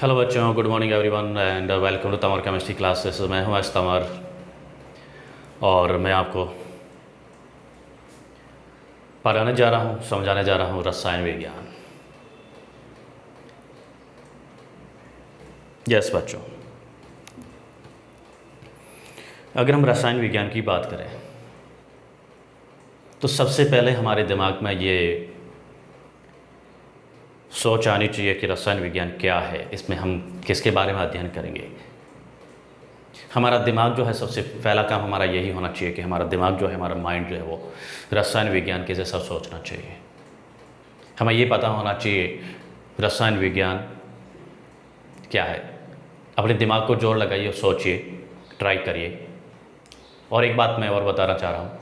Hello बच्चों, good morning everyone and welcome to Tamar chemistry classes. मैं हूं आज तमर और मैं आपको पढ़ाने जा रहा हूं, समझाने जा रहा हूं रसायन विज्ञान। यस बच्चों, अगर हम रसायन विज्ञान की बात करें तो सबसे पहले हमारे दिमाग में ये सोच आनी चाहिए कि रसायन विज्ञान क्या है, इसमें हम किसके बारे में अध्ययन करेंगे। हमारा दिमाग जो है, सबसे पहला काम हमारा यही होना चाहिए कि हमारा दिमाग जो है, हमारा माइंड जो है वो रसायन विज्ञान के जैसा सोचना चाहिए। हमें ये पता होना चाहिए रसायन विज्ञान क्या है। अपने दिमाग को जोर लगाइए, सोचिए, ट्राई करिए। और एक बात मैं और बताना चाह रहा हूँ,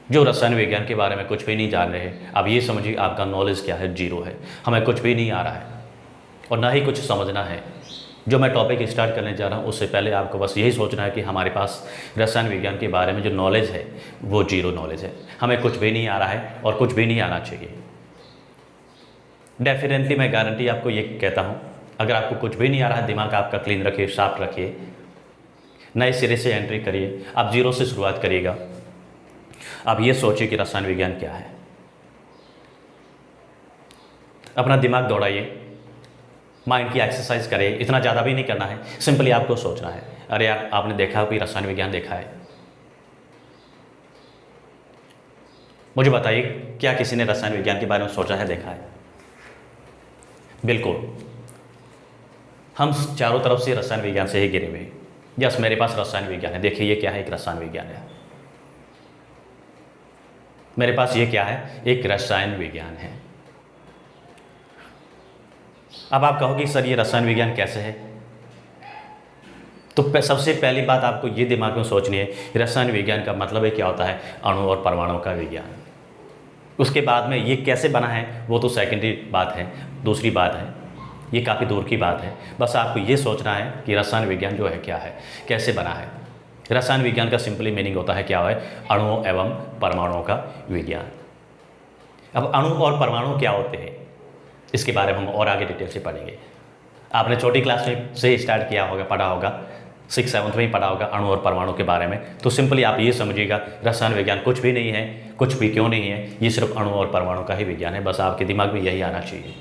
जो रसायन विज्ञान के बारे में कुछ भी नहीं जान रहे हैं, अब ये समझिए आपका नॉलेज क्या है, जीरो है। हमें कुछ भी नहीं आ रहा है और ना ही कुछ समझना है। जो मैं टॉपिक स्टार्ट करने जा रहा हूँ उससे पहले आपको बस यही सोचना है कि हमारे पास रसायन विज्ञान के बारे में जो नॉलेज है वो जीरो नॉलेज है। हमें कुछ भी नहीं आ रहा है और कुछ भी नहीं आना चाहिए। डेफिनेटली मैं गारंटी आपको ये कहता हूँ, अगर आपको कुछ भी नहीं आ रहा है, दिमाग आपका क्लीन रखिए, साफ रखिए, नए सिरे से एंट्री करिए, आप जीरो से शुरुआत करिएगा। आप ये सोचिए कि रसायन विज्ञान क्या है। अपना दिमाग दौड़ाइए, माइंड की एक्सरसाइज करें। इतना ज़्यादा भी नहीं करना है, सिंपली आपको सोचना है। अरे यार, आपने देखा कोई रसायन विज्ञान देखा है? मुझे बताइए, क्या किसी ने रसायन विज्ञान के बारे में सोचा है, देखा है? बिल्कुल, हम चारों तरफ से रसायन विज्ञान से ही घिरे हुए हैं। यस, मेरे पास रसायन विज्ञान है। देखिए ये क्या है, एक रसायन विज्ञान है। मेरे पास ये क्या है, एक रसायन विज्ञान है। अब आप कहोगे सर ये रसायन विज्ञान कैसे है? तो सबसे पहली बात आपको ये दिमाग में सोचनी है, रसायन विज्ञान का मतलब है क्या होता है, अणु और परमाणु का विज्ञान। उसके बाद में ये कैसे बना है वो तो सेकेंडरी बात है, दूसरी बात है, ये काफ़ी दूर की बात है। बस आपको ये सोचना है कि रसायन विज्ञान जो है क्या है, कैसे बना है। रसायन विज्ञान का सिंपली मीनिंग होता है क्या है, अणुओं एवं परमाणुओं का विज्ञान। अब अणु और परमाणु क्या होते हैं, इसके बारे में हम और आगे डिटेल से पढ़ेंगे। आपने छोटी क्लास में से स्टार्ट किया होगा, पढ़ा होगा, 6-7 में ही पढ़ा होगा अणु और परमाणु के बारे में। तो सिंपली आप ये समझिएगा, रसायन विज्ञान कुछ भी नहीं है, कुछ भी क्यों नहीं है, ये सिर्फ अणु और परमाणु का ही विज्ञान है। बस आपके दिमाग में यही आना चाहिए।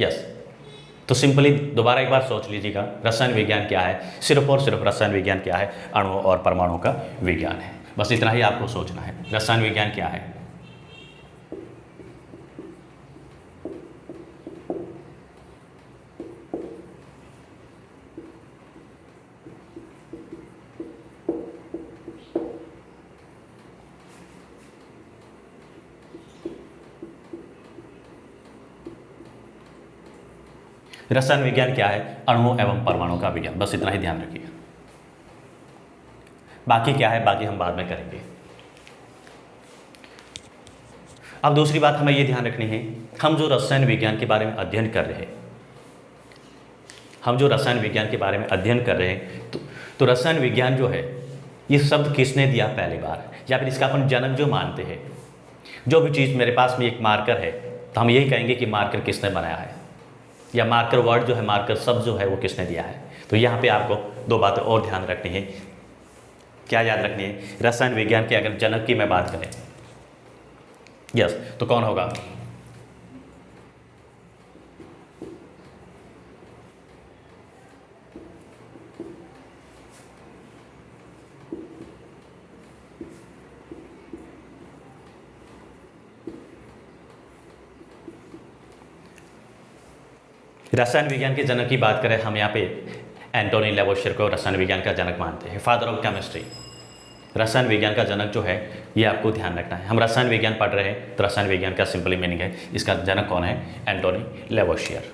यस, तो सिंपली दोबारा एक बार सोच लीजिएगा, रसायन विज्ञान क्या है, सिर्फ और सिर्फ रसायन विज्ञान क्या है, अणु और परमाणु का विज्ञान है। बस इतना ही आपको सोचना है, रसायन विज्ञान क्या है। रसायन विज्ञान क्या है, अणुओं एवं परमाणु का विज्ञान। बस इतना ही ध्यान रखिए। बाकी क्या है, बाकी हम बाद में करेंगे। अब दूसरी बात हमें ये ध्यान रखनी है, हम जो रसायन विज्ञान के बारे में अध्ययन कर रहे हैं, हम जो रसायन विज्ञान के बारे में अध्ययन कर रहे हैं, तो रसायन विज्ञान जो है, ये शब्द किसने दिया पहली बार, या फिर इसका अपन जनक जो मानते हैं। जो भी चीज़ मेरे पास में एक मार्कर है, तो हम यही कहेंगे कि मार्कर किसने बनाया है, या मार्कर वर्ड जो है, मार्कर शब्द जो है वो किसने दिया है। तो यहाँ पे आपको दो बातें और ध्यान रखनी है। क्या याद रखनी है, रसायन विज्ञान के अगर जनक की मैं बात करें, यस, तो कौन होगा? रसायन विज्ञान के जनक की बात करें, हम यहाँ पे एंटोनी लेवोशियर को रसायन विज्ञान का जनक मानते हैं, फादर ऑफ केमिस्ट्री। रसायन विज्ञान का जनक जो है, ये आपको ध्यान रखना है। हम रसायन विज्ञान पढ़ रहे हैं, तो रसायन विज्ञान का सिंपली मीनिंग है, इसका जनक कौन है, Antoine Lavoisier.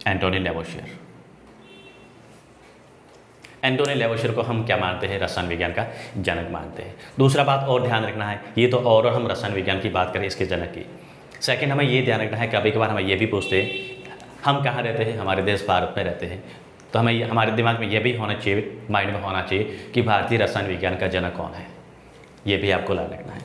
Antoine Lavoisier. Antoine Lavoisier को हम क्या मानते हैं, रसायन विज्ञान का जनक मानते हैं। दूसरा बात और ध्यान रखना है, ये तो और हम रसायन विज्ञान की बात करें इसके जनक की। सेकंड, हमें ये ध्यान रखना है, कभी कभार हमें ये भी पूछते हैं हम कहाँ रहते हैं, हमारे देश भारत में रहते हैं। तो हमें हमारे दिमाग में ये भी होना चाहिए, माइंड में होना चाहिए कि भारतीय रसायन विज्ञान का जनक कौन है, ये भी आपको याद रखना है।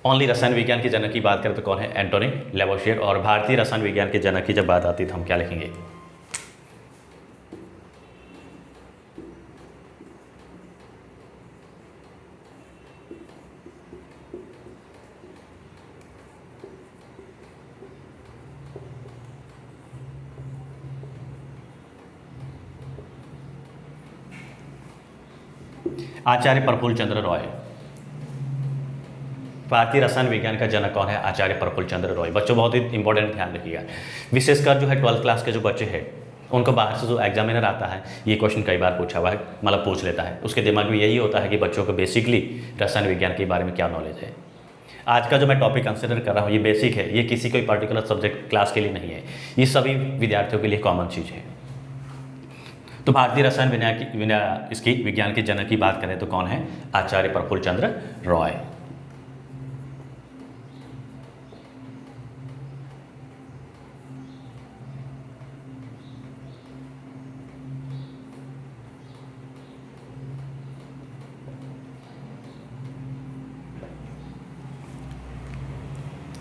ओनली रसायन विज्ञान के जनक की बात करें तो कौन है, एंटोनी लेवोसियर। और भारतीय रसायन विज्ञान के जनक की जब बात आती है तो हम क्या लिखेंगे, आचार्य प्रफुल्ल चंद्र रॉय। भारतीय रसायन विज्ञान का जनक कौन है, आचार्य प्रफुल्ल चंद्र रॉय। बच्चों बहुत ही इंपॉर्टेंट ध्यान रखिएगा, विशेषकर जो है 12th क्लास के जो बच्चे हैं उनको बाहर से जो एग्जामिनर आता है ये क्वेश्चन कई बार पूछा हुआ है, मतलब पूछ लेता है। उसके दिमाग में यही होता है कि बच्चों को बेसिकली रसायन विज्ञान के बारे में क्या नॉलेज है। आज का जो मैं टॉपिक कंसिडर कर रहा हूँ ये बेसिक है, ये किसी कोई पर्टिकुलर सब्जेक्ट क्लास के लिए नहीं है, ये सभी विद्यार्थियों के लिए कॉमन चीज़ है। तो भारतीय रसायन विज्ञान के जनक की बात करें तो कौन है, आचार्य प्रफुल्ल चंद्र रॉय।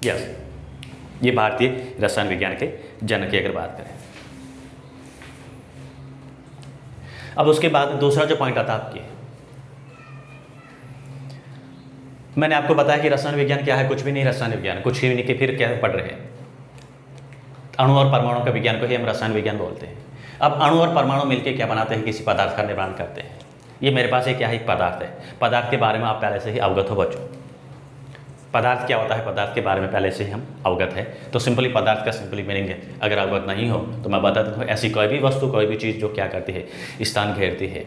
यस, ये भारतीय रसायन विज्ञान के जनक की अगर बात करें। अब उसके बाद दूसरा जो पॉइंट आता है आपके, मैंने आपको बताया कि रसायन विज्ञान क्या है, कुछ भी नहीं रसायन विज्ञान, कुछ ही नहीं कि फिर क्या पढ़ रहे हैं, अणु और परमाणु का विज्ञान को ही हम रसायन विज्ञान बोलते हैं। अब अणु और परमाणु मिलकर क्या बनाते हैं, किसी पदार्थ का निर्माण करते हैं। ये मेरे पास एक क्या है, एक पदार्थ है। पदार्थ के बारे में आप पहले से ही अवगत हो बच्चों, पदार्थ क्या होता है, पदार्थ के बारे में पहले से ही हम अवगत है। तो सिंपली पदार्थ का सिंपली मीनिंग है, अगर अवगत नहीं हो तो मैं बता देता हूँ, ऐसी कोई भी वस्तु, कोई भी चीज़ जो क्या करती है, स्थान घेरती है,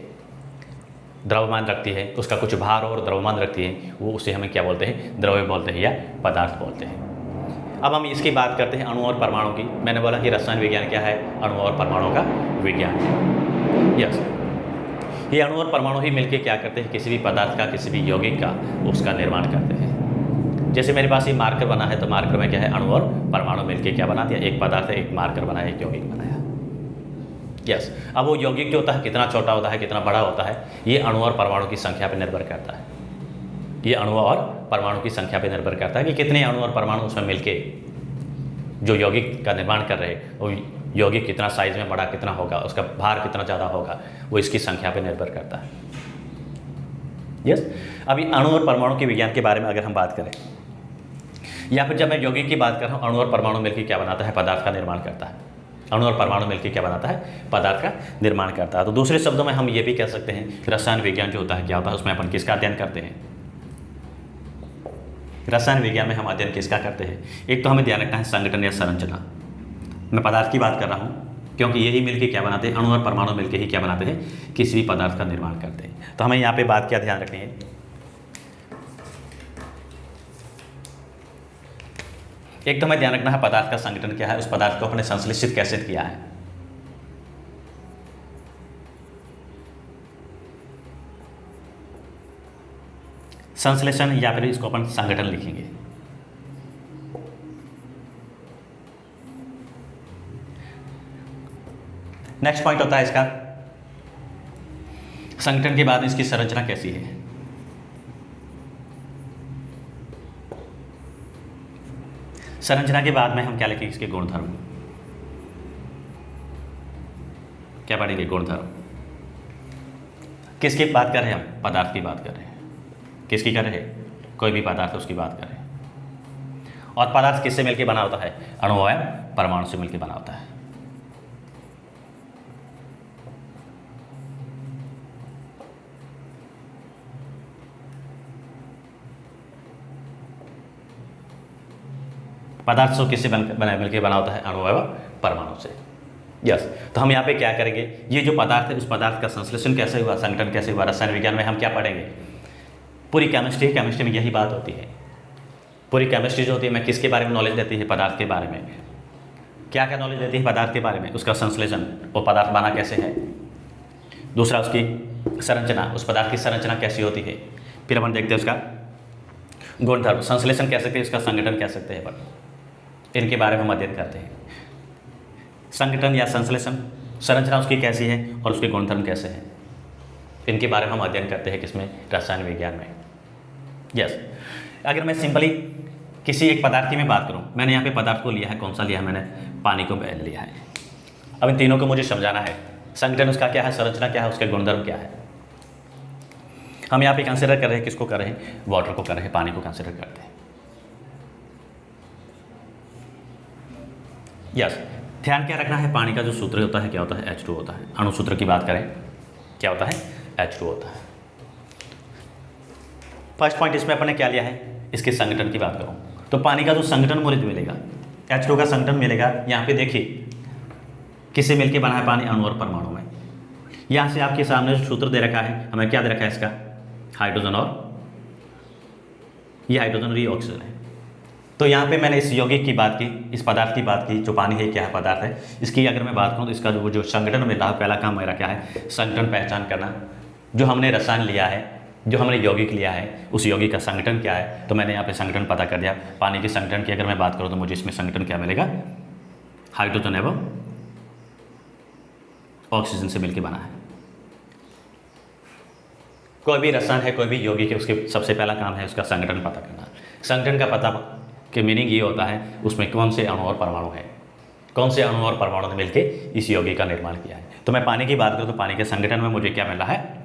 द्रव्यमान रखती है, उसका कुछ भार और द्रव्यमान रखती है, वो उसे हमें क्या बोलते हैं, द्रव्य बोलते हैं या पदार्थ बोलते हैं। अब हम इसकी बात करते हैं अणु और परमाणु की। मैंने बोला कि रसायन विज्ञान क्या है, अणु और परमाणु का विज्ञान। यस, ये अणु और परमाणु ही मिलकर क्या करते हैं, किसी भी पदार्थ का, किसी भी यौगिक का उसका निर्माण करते हैं। जैसे मेरे पास ये मार्कर बना है तो मार्कर में क्या है, अणु और परमाणु मिलकर क्या बना दिया, एक पदार्थ है, एक मार्कर बनाया, एक यौगिक बनाया। यस, अब वो यौगिक जो होता है कितना छोटा होता है, कितना बड़ा होता है, ये अणु और परमाणु की संख्या पर निर्भर करता है। ये अणु और परमाणु की संख्या पर निर्भर करता है कि कितने अणु और परमाणु उसमें मिलके जो यौगिक का निर्माण कर रहे हैं, वो यौगिक कितना साइज में बड़ा कितना होगा, उसका भार कितना ज़्यादा होगा, वो इसकी संख्या पर निर्भर करता है। यस, अभी अणु और परमाणु के विज्ञान के बारे में अगर हम बात करें, या फिर जब मैं यौगिक की बात कर रहा हूँ, अणु और परमाणु मिलकर क्या बनाता है, पदार्थ का निर्माण करता है। अणु और परमाणु मिलकर क्या बनाता है, पदार्थ का निर्माण करता है। तो दूसरे शब्दों में हम ये भी कह सकते हैं रसायन विज्ञान जो होता है क्या होता है, उसमें अपन किसका अध्ययन करते हैं, रसायन विज्ञान में हम अध्ययन किसका करते हैं। एक तो हमें ध्यान रखना है संगठन या संरचना। मैं पदार्थ की बात कर रहा हूँ क्योंकि यही मिलकर क्या बनाते हैं, अणु और परमाणु मिलकर ही क्या बनाते हैं, किसी भी पदार्थ का निर्माण करते हैं। तो हमें यहाँ पे बात क्या ध्यान रखनी है, एक तो हमें ध्यान रखना है पदार्थ का संगठन क्या है, उस पदार्थ को अपने संश्लेषित कैसे किया है। संश्लेषण या फिर इसको अपन संगठन लिखेंगे। नेक्स्ट पॉइंट होता है इसका संगठन के बाद इसकी संरचना कैसी है। संरचना के बाद में हम क्या लिखेंगे, इसके गुणधर्म। क्या पढ़ेंगे, गुणधर्म। किसकी बात कर रहे हैं हम, पदार्थ की बात कर रहे हैं। किसकी कर रहे हैं, कोई भी पदार्थ है उसकी बात कर रहे हैं। और पदार्थ किससे मिलकर बना होता है, अणु और परमाणु से मिलकर बना होता है। पदार्थ से किससे मिलकर बना होता है, अणु और परमाणु से। यस, तो हम यहाँ पे क्या करेंगे, ये जो पदार्थ है उस पदार्थ का संश्लेषण कैसे हुआ, संगठन कैसे हुआ। रसायन विज्ञान में हम क्या पढ़ेंगे, पूरी केमिस्ट्री में यही बात होती है। पूरी केमिस्ट्री जो होती है, मैं किसके बारे में नॉलेज देती है, पदार्थ के बारे में। क्या क्या नॉलेज देती है पदार्थ के बारे में, उसका संश्लेषण, वो पदार्थ बना कैसे है। दूसरा उसकी संरचना, उस पदार्थ की संरचना कैसी होती है। फिर अपन देखते हैं उसका गुणधर्म, संश्लेषण कह सकते हैं, उसका संगठन कह सकते हैं अपन, इनके बारे में हम अध्ययन करते हैं। संगठन या संश्लेषण संरचना उसकी कैसी है और उसके गुणधर्म कैसे हैं, इनके बारे में हम अध्ययन करते हैं किसमें, रसायन विज्ञान में। यस, अगर मैं सिंपली किसी एक पदार्थ की मैं बात करूं, मैंने यहाँ पे पदार्थ को लिया है, कौन सा लिया है मैंने, पानी को लिया है। अब इन तीनों को मुझे समझाना है, संगठन उसका क्या है, संरचना क्या है, उसके गुणधर्म क्या है। हम यहाँ पे कंसिडर कर रहे हैं, किसको कर रहे हैं, वाटर को कर रहे हैं, पानी को कंसिडर करते हैं। यस, ध्यान क्या रखना है, पानी का जो सूत्र होता है क्या होता है, H2 होता है। अणु सूत्र की बात करें क्या होता है, H2 होता है। फर्स्ट पॉइंट इसमें अपने क्या लिया है, इसके संगठन की बात करूं तो पानी का जो संगठन मुझे मिलेगा, H2 का संगठन मिलेगा। यहाँ पे देखिए किससे मिलके बना है, पानी अणु और परमाणु में। यहाँ से आपके सामने जो सूत्र दे रखा है, हमें क्या दे रखा है इसका, हाइड्रोजन और ये हाइड्रोजन और ये ऑक्सीजन है। तो यहाँ पे मैंने इस यौगिक की बात की, इस पदार्थ की बात की, जो पानी है क्या है, पदार्थ है। इसकी अगर मैं बात करूँ तो इसका जो संगठन मिल रहा है, पहला काम मेरा क्या है, संगठन पहचान करना। जो हमने रसायन लिया है, जो हमने यौगिक लिया है, उस यौगिक का संगठन क्या है, तो मैंने यहाँ पे संगठन पता कर दिया। पानी के संगठन की अगर मैं बात करूँ तो मुझे इसमें संगठन क्या मिलेगा, हाइड्रोजन एवं ऑक्सीजन से मिलकर बना है। कोई भी रसायन है, कोई भी यौगिक है, उसके सबसे पहला काम है उसका संगठन पता करना। संगठन का पता के मीनिंग ये होता है उसमें कौन से अणु और परमाणु है, कौन से अणु और परमाणु ने मिलकर इस यौगिक का निर्माण किया है। तो मैं पानी की बात करूँ तो पानी के संगठन में मुझे क्या मिल रहा है,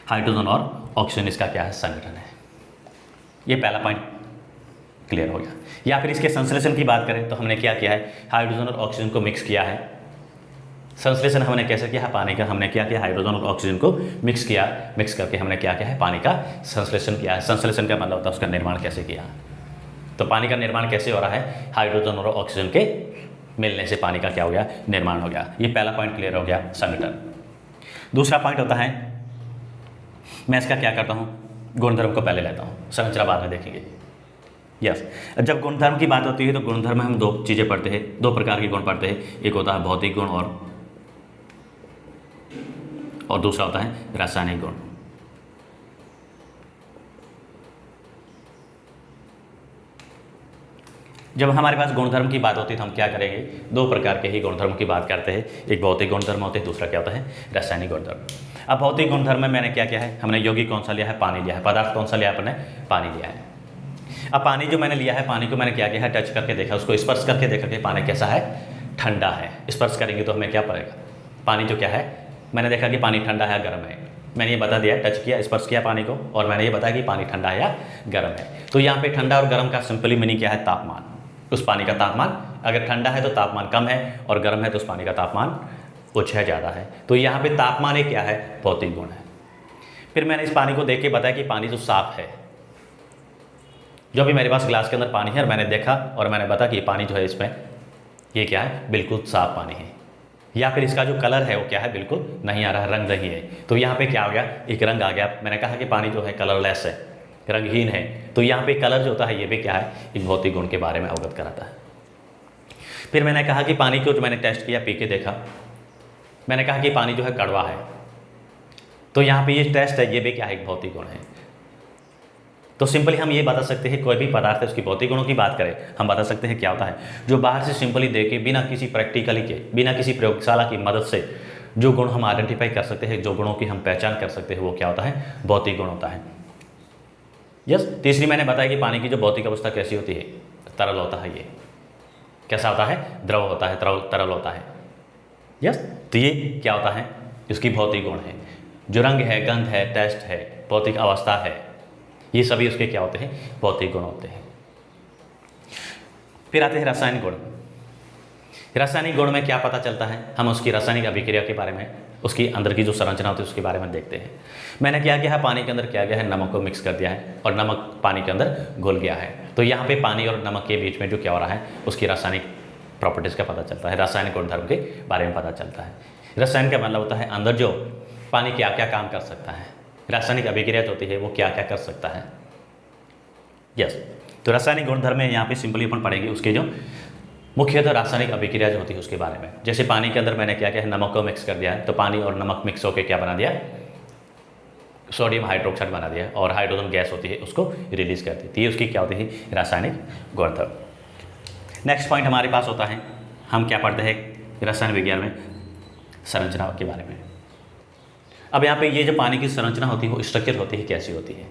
हाइड्रोजन और ऑक्सीजन इसका क्या है, संगठन है। ये पहला पॉइंट क्लियर हो गया। या फिर इसके संश्लेषण की बात करें तो हमने क्या किया है, हाइड्रोजन और ऑक्सीजन को मिक्स किया है। संश्लेषण हमने कैसे किया है, पानी का हमने क्या किया, हाइड्रोजन और ऑक्सीजन को मिक्स किया, मिक्स करके हमने क्या किया है, पानी का संश्लेषण किया है। संश्लेषण का मतलब होता है उसका निर्माण कैसे किया। तो पानी का निर्माण कैसे हो रहा है, हाइड्रोजन और ऑक्सीजन के मिलने से पानी का क्या हो गया, निर्माण हो गया। ये पहला पॉइंट क्लियर हो गया, संगठन। दूसरा पॉइंट होता है, मैं इसका क्या करता हूँ, गुणधर्म को पहले लेता हूँ, संरचना बाद में देखेंगे। यस, जब गुणधर्म की बात होती है तो गुणधर्म में हम दो चीज़ें पढ़ते हैं, दो प्रकार के गुण पढ़ते हैं। एक होता है भौतिक गुण और दूसरा होता है रासायनिक गुण। जब हमारे पास गुणधर्म की बात होती है तो हम क्या करेंगे, दो प्रकार के ही गुणधर्म की बात करते हैं। एक भौतिक गुणधर्म होते हैं, दूसरा क्या होता है, रासायनिक गुणधर्म। अब भौतिक गुणधर्म में मैंने क्या किया है, हमने यौगिक कौन सा लिया है, पानी लिया है। पदार्थ कौन सा लिया है, अपने पानी लिया है। अब पानी जो मैंने लिया है, पानी को मैंने क्या किया है, टच करके देखा, उसको स्पर्श करके देखा कि पानी कैसा है, ठंडा है। स्पर्श करेंगे तो हमें क्या पड़ेगा, पानी जो क्या है, मैंने देखा कि पानी ठंडा है, गर्म है। मैंने ये बता दिया, टच किया, स्पर्श किया पानी को, और मैंने ये बताया कि पानी ठंडा है या गर्म है। तो यहाँ पे ठंडा और गर्म का सिंपली मीनिंग क्या है, तापमान। उस पानी का तापमान, अगर ठंडा है तो तापमान कम है, और गर्म है तो उस पानी का तापमान कुछ है, ज़्यादा है। तो यहाँ पे तापमान एक क्या है, भौतिक गुण है। फिर मैंने इस पानी को देख के बताया कि पानी जो साफ है, जो भी मेरे पास ग्लास के अंदर पानी है और मैंने देखा और मैंने बताया कि ये पानी जो है इसमें ये क्या है, बिल्कुल साफ पानी है। या फिर इसका जो कलर है वो क्या है, बिल्कुल नहीं आ रहा है, रंग नहीं है। तो यहाँ पे क्या हो गया, एक रंग आ गया। मैंने कहा कि पानी जो है कलरलेस है, रंगहीन है। तो यहाँ पे कलर जो होता है ये भी क्या है, एक भौतिक गुण के बारे में अवगत कराता है। फिर मैंने कहा कि पानी को जो मैंने टेस्ट किया, पी के देखा, मैंने कहा कि पानी जो है कड़वा है। तो यहाँ पे ये टेस्ट है, ये भी क्या है, एक भौतिक गुण है। तो सिंपली हम ये बता सकते हैं, कोई भी पदार्थ है उसकी भौतिक गुणों की बात करें, हम बता सकते हैं क्या होता है, जो बाहर से सिंपली देखे, बिना किसी प्रैक्टिकली के, बिना किसी प्रयोगशाला की मदद से जो गुण हम आइडेंटिफाई कर सकते हैं, जो गुणों की हम पहचान कर सकते हैं, वो क्या होता है, भौतिक गुण होता है। यस, तीसरी मैंने बताया कि पानी की जो भौतिक अवस्था कैसी होती है, तरल होता है। ये कैसा होता है, द्रव होता है, तरल होता है। यस, तो ये क्या होता है, इसकी भौतिक गुण है। जो रंग है, गंध है, टेस्ट है, भौतिक अवस्था है, ये सभी उसके क्या होते हैं, भौतिक गुण होते हैं। फिर आते हैं रासायनिक गुण। रासायनिक गुण में क्या पता चलता है, हम उसकी रासायनिक अभिक्रिया के बारे में, उसकी अंदर की जो संरचना होती है उसके बारे में देखते हैं। मैंने क्या किया है, पानी के अंदर क्या गया है, नमक को मिक्स कर दिया है और नमक पानी के अंदर घुल गया है। तो यहाँ पे पानी और नमक के बीच में जो क्या हो रहा है, उसकी रासायनिक प्रॉपर्टीज़ का पता चलता है, रासायनिक गुणधर्म के बारे में पता चलता है। रसायन का मतलब होता है अंदर जो पानी क्या क्या काम कर सकता है, रासायनिक अभिक्रिया जो होती है वो क्या क्या कर सकता है। यस, तो रासायनिक गुणधर्म में यहाँ पे सिंपली अपन पढ़ेंगे उसके जो मुख्यतः रासायनिक अभिक्रिया जो होती है उसके बारे में। जैसे पानी के अंदर मैंने क्या किया है, नमक को मिक्स कर दिया है, तो पानी और नमक मिक्स होकर क्या बना दिया, सोडियम हाइड्रोक्साइड बना दिया, और हाइड्रोजन गैस होती है उसको रिलीज कर दी। ये उसकी क्या होती है, रासायनिक गुणधर्म। नेक्स्ट पॉइंट हमारे पास होता है, हम क्या पढ़ते हैं रसायन विज्ञान में, संरचना के बारे में। अब यहाँ पे ये जो पानी की संरचना होती है वो स्ट्रक्चर होती है, कैसी होती है,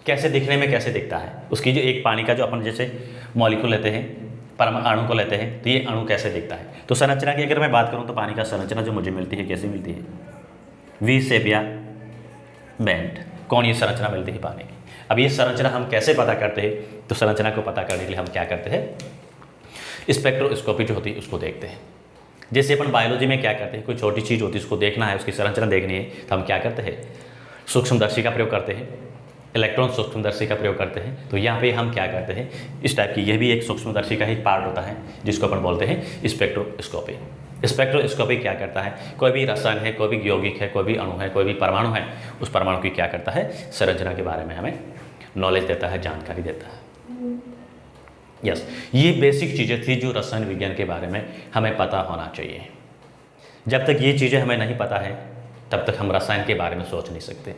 कैसे दिखने में कैसे दिखता है, उसकी जो एक पानी का जो अपन जैसे मॉलिक्यूल लेते हैं, परमाणु को लेते हैं, तो ये अणु कैसे दिखता है। तो संरचना की अगर मैं बात करूँ तो पानी का संरचना जो मुझे मिलती है कैसी मिलती है, वी शेप या बैंड कोणीय संरचना मिलती है पानी की। अब ये संरचना हम कैसे पता करते हैं, तो संरचना को पता करने के लिए हम क्या करते हैं, स्पेक्ट्रोस्कोपी जो होती है उसको देखते हैं। जैसे अपन बायोलॉजी में क्या करते हैं, कोई छोटी चीज़ होती है उसको देखना है, उसकी संरचना देखनी है, तो हम क्या करते हैं, सूक्ष्मदर्शी का प्रयोग करते हैं, इलेक्ट्रॉन सूक्ष्मदर्शी का प्रयोग करते हैं। तो यहाँ पे हम क्या करते हैं, इस टाइप की, यह भी एक सूक्ष्मदर्शी का ही पार्ट होता है जिसको अपन बोलते हैं स्पेक्ट्रोस्कोपी। स्पेक्ट्रोस्कोपी क्या करता है, कोई भी रसायन है, कोई भी यौगिक है, कोई भी अणु है, कोई भी परमाणु है, उस परमाणु की क्या करता है, संरचना के बारे में हमें नॉलेज देता है, जानकारी देता है। यस, ये बेसिक चीज़ें थी जो रसायन विज्ञान के बारे में हमें पता होना चाहिए। जब तक ये चीज़ें हमें नहीं पता है तब तक हम रसायन के बारे में सोच नहीं सकते।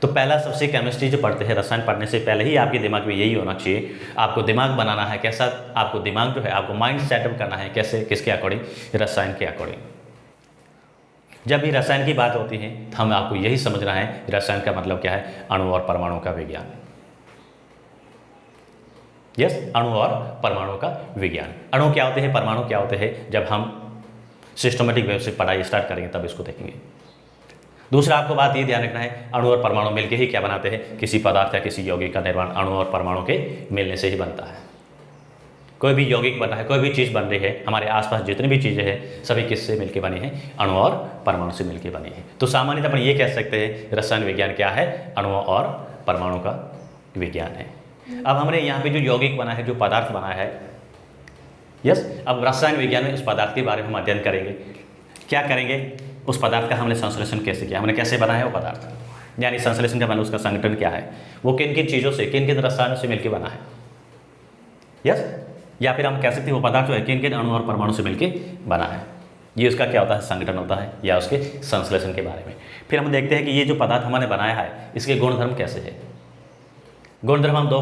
तो पहला सबसे केमिस्ट्री जो पढ़ते हैं, रसायन पढ़ने से पहले ही आपके दिमाग में यही होना चाहिए, आपको दिमाग बनाना है कैसा, आपको दिमाग जो है आपको माइंड सेटअप करना है कैसे, किसके अकॉर्डिंग, रसायन के अकॉर्डिंग। जब भी रसायन की बात होती है तो हमें आपको यही समझना है रसायन का मतलब क्या है, अणु और परमाणु का विज्ञान। यस, अणु और परमाणु का विज्ञान। अणु क्या होते हैं, परमाणु क्या होते हैं, जब हम सिस्टमेटिक वे से पढ़ाई स्टार्ट करेंगे तब इसको देखेंगे। दूसरा आपको बात ये ध्यान रखना है, अणु और परमाणु मिलकर ही क्या बनाते हैं, किसी पदार्थ या किसी यौगिक का निर्माण अणु और परमाणु के मिलने से ही बनता है। कोई भी यौगिक बना है, कोई भी चीज़ बन रही है, हमारे आसपास जितनी भी चीज़ें हैं सभी किससे मिलकर बनी है, अणु और परमाणु से मिलकर बनी है। तो सामान्यतः अपन ये कह सकते हैं रसायन विज्ञान क्या है, अणुओं और परमाणु का विज्ञान है। अब हमने यहाँ पे जो यौगिक बना है, जो पदार्थ बना है, यस, अब रसायन विज्ञान में उस पदार्थ के बारे में हम अध्ययन करेंगे। क्या करेंगे, उस पदार्थ का हमने संश्लेषण कैसे किया, हमने कैसे बनाया वो पदार्थ, यानी संश्लेषण का मतलब उसका संगठन क्या है, वो किन किन चीज़ों से, किन किन रसायनों से मिलकर बना है। यस, या फिर हम कह सकते हैं वो पदार्थ जो है किन किन अणु और परमाणु से मिलकर बना है, ये उसका क्या होता है, संगठन होता है, या उसके संश्लेषण के बारे में। फिर हम देखते हैं कि ये जो पदार्थ हमने बनाया है इसके गुणधर्म कैसे है। गुणधर्म हम दो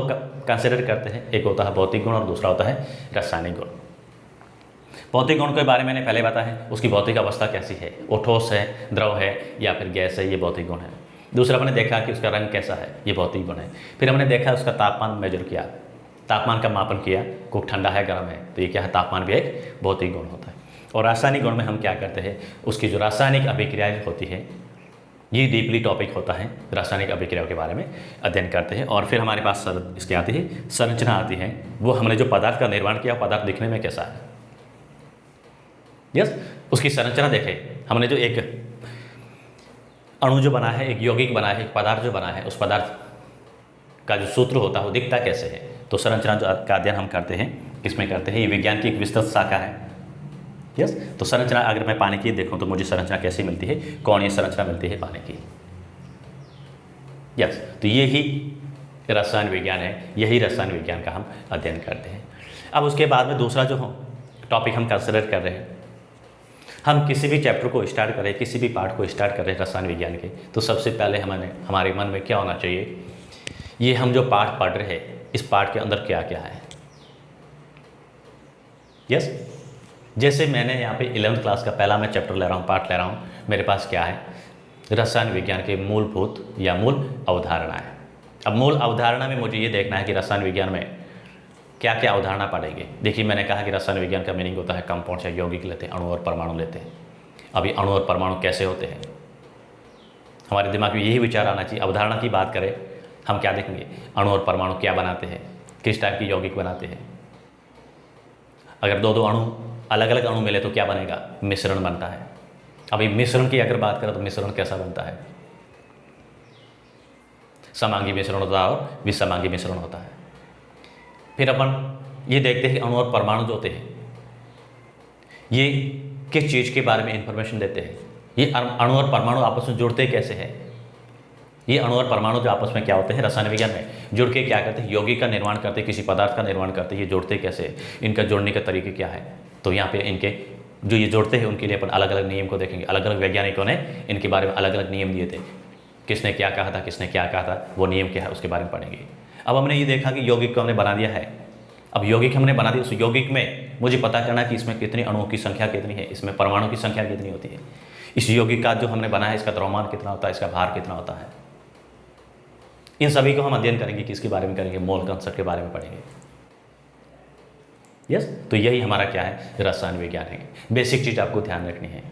कंसिडर करते हैं, एक होता है भौतिक गुण और दूसरा होता है रासायनिक गुण। भौतिक गुण के बारे में मैंने पहले बताया है, उसकी भौतिक अवस्था कैसी है, वो ठोस है, द्रव है या फिर गैस है, ये भौतिक गुण है। दूसरा हमने देखा कि उसका रंग कैसा है, ये भौतिक गुण है। फिर हमने देखा उसका तापमान मेजर किया, तापमान का मापन किया, कुछ ठंडा है गर्म है, तो ये क्या है, तापमान भी एक भौतिक गुण होता है। और रासायनिक गुण में हम क्या करते हैं, उसकी जो रासायनिक अभिक्रियाएँ होती है, ये डीपली टॉपिक होता है, रासायनिक अभिक्रियाओं के बारे में अध्ययन करते हैं। और फिर हमारे पास इसके आती है संरचना आती है, वो हमने जो पदार्थ का निर्माण किया पदार्थ दिखने में कैसा है, यस, उसकी संरचना देखें। हमने जो एक अणु जो बना है, एक यौगिक बना है, एक पदार्थ जो बना है, उस पदार्थ का जो सूत्र होता है वो दिखता कैसे है। तो संरचना का अध्ययन हम करते हैं, किसमें करते हैं, ये विज्ञान की एक विस्तृत शाखा है। यस, तो संरचना अगर मैं पानी की देखूं तो मुझे संरचना कैसी मिलती है, कौन सी संरचना मिलती है पानी की। यस, तो ये ही रसायन विज्ञान है, यही रसायन विज्ञान का हम अध्ययन करते हैं। अब उसके बाद में दूसरा जो टॉपिक हम कंसिडर कर रहे हैं, हम किसी भी चैप्टर को स्टार्ट करें, किसी भी पार्ट को स्टार्ट करें रसायन विज्ञान के, तो सबसे पहले हमारे मन में क्या होना चाहिए, ये हम जो पार्ट पढ़ रहे हैं इस पार्ट के अंदर क्या क्या है। यस, जैसे मैंने यहाँ पे 11th क्लास का पहला मैं चैप्टर ले रहा हूँ, पार्ट ले रहा हूँ, मेरे पास क्या है, रसायन विज्ञान के मूलभूत या मूल अवधारणा है। अब मूल अवधारणा में मुझे ये देखना है कि रसायन विज्ञान में क्या क्या अवधारणा पढ़ेंगे। देखिए, मैंने कहा कि रसायन विज्ञान का मीनिंग होता है कंपाउंड या यौगिक लेते हैं, अणु और परमाणु लेते हैं। अभी अणु और परमाणु कैसे होते हैं, हमारे दिमाग में यही विचार आना चाहिए। अवधारणा की बात करें, हम क्या देखेंगे, अणु और परमाणु क्या बनाते हैं, किस टाइप की यौगिक बनाते हैं। अगर दो अणु, अलग अलग अणु मिले तो क्या बनेगा, मिश्रण बनता है। अभी मिश्रण की अगर बात करें तो मिश्रण कैसा बनता है, समांगी मिश्रण होता है और विसमांगी मिश्रण होता है। फिर अपन ये देखते हैं अणु और परमाणु जो होते हैं ये किस चीज़ के बारे में इंफॉर्मेशन देते हैं, ये अणु और परमाणु आपस में जुड़ते कैसे हैं। ये अणु और परमाणु जो आपस में क्या होते हैं, रसायन विज्ञान में जुड़ के क्या करते हैं, यौगिक का निर्माण करते हैं, किसी पदार्थ का निर्माण करते हैं। ये जुड़ते कैसे, इनका जोड़ने का तरीके क्या है। तो यहाँ पे इनके जो ये जोड़ते हैं उनके लिए अपन अलग अलग नियम को देखेंगे। अलग अलग वैज्ञानिकों ने इनके बारे में अलग अलग नियम दिए थे, किसने क्या कहा था, किसने क्या कहा था, वो नियम क्या है उसके बारे में पढ़ेंगे। अब हमने ये देखा कि यौगिक को हमने बना दिया है, अब यौगिक हमने बना दी, उस यौगिक में मुझे पता करना है कि इसमें कितने अणुओं की संख्या कितनी है, इसमें परमाणु की संख्या कितनी होती है, इस यौगिक का जो हमने बनाया है इसका द्रव्यमान कितना होता है, इसका भार कितना होता है। इन सभी को हम अध्ययन करेंगे, किसके बारे में करेंगे, मोल कंसेप्ट के बारे में पढ़ेंगे। यस, तो यही हमारा क्या है, रसायन विज्ञान है। बेसिक चीज़ आपको ध्यान रखनी है।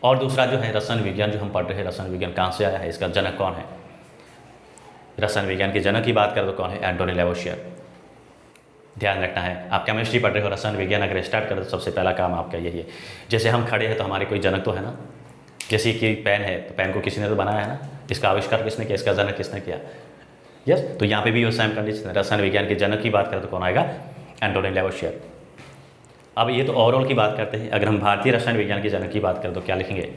और दूसरा जो है रसायन विज्ञान जो हम पढ़ रहे हैं, रसायन विज्ञान कहाँ से आया है, इसका जनक कौन है। रसायन विज्ञान के जनक की बात करें तो कौन है, एंटोनी लेवोशियर। ध्यान रखना है, आप केमिस्ट्री पढ़ रहे हो, रसायन विज्ञान अगर स्टार्ट करें तो सबसे पहला काम आपका यही है। जैसे हम खड़े हैं तो हमारे कोई जनक तो है ना, जैसे कि पेन है तो पेन को किसी ने तो बनाया है ना, इसका आविष्कार किसने किया, इसका जनक किसने किया। यस, तो यहाँ पे भी वो सेम कंडीशन, रसायन विज्ञान के जनक की बात करें तो कौन आएगा, एंटोनी लेवोशियर। अब ये तो ओवरऑल की बात करते हैं। अगर हम भारतीय रसायन विज्ञान के जनक की बात करें तो क्या लिखेंगे,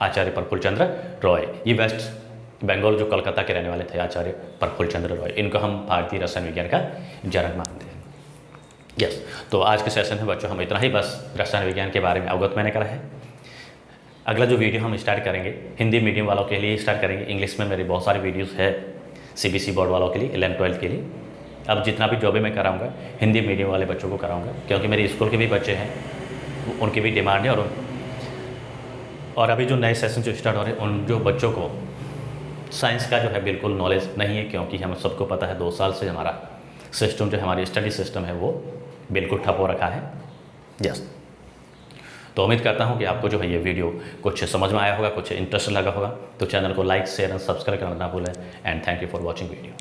आचार्य प्रफुल्ल चंद्र रॉय। ये वेस्ट बंगाल जो कलकत्ता के रहने वाले थे, आचार्य प्रफुल्ल चंद्र रॉय, इनको हम भारतीय रसायन विज्ञान का जनक मानते हैं। यस, तो आज के सेशन में बच्चों हम इतना ही बस रसायन विज्ञान के बारे में अवगत मैंने करा है। अगला जो वीडियो हम स्टार्ट करेंगे हिंदी मीडियम वालों के लिए स्टार्ट करेंगे। इंग्लिश में मेरे बहुत सारे वीडियोस है CBSE बोर्ड वालों के लिए, 11-12 के लिए। अब जितना भी जो भी मैं कराऊंगा हिंदी मीडियम वाले बच्चों को कराऊंगा, क्योंकि मेरे स्कूल के भी बच्चे हैं, उनकी भी डिमांड है। और अभी जो नए सेशन जो स्टार्ट हो रहे हैं उन जो बच्चों को साइंस का जो है बिल्कुल नॉलेज नहीं है, क्योंकि हम सबको पता है 2 साल से हमारा सिस्टम जो हमारी स्टडी सिस्टम है वो बिल्कुल ठप हो रखा है। यस, तो उम्मीद करता हूँ कि आपको जो है ये वीडियो कुछ समझ में आया होगा, कुछ इंटरेस्ट लगा होगा। तो चैनल को लाइक शेयर एंड सब्सक्राइब करना ना भूलें। And thank you for watching video.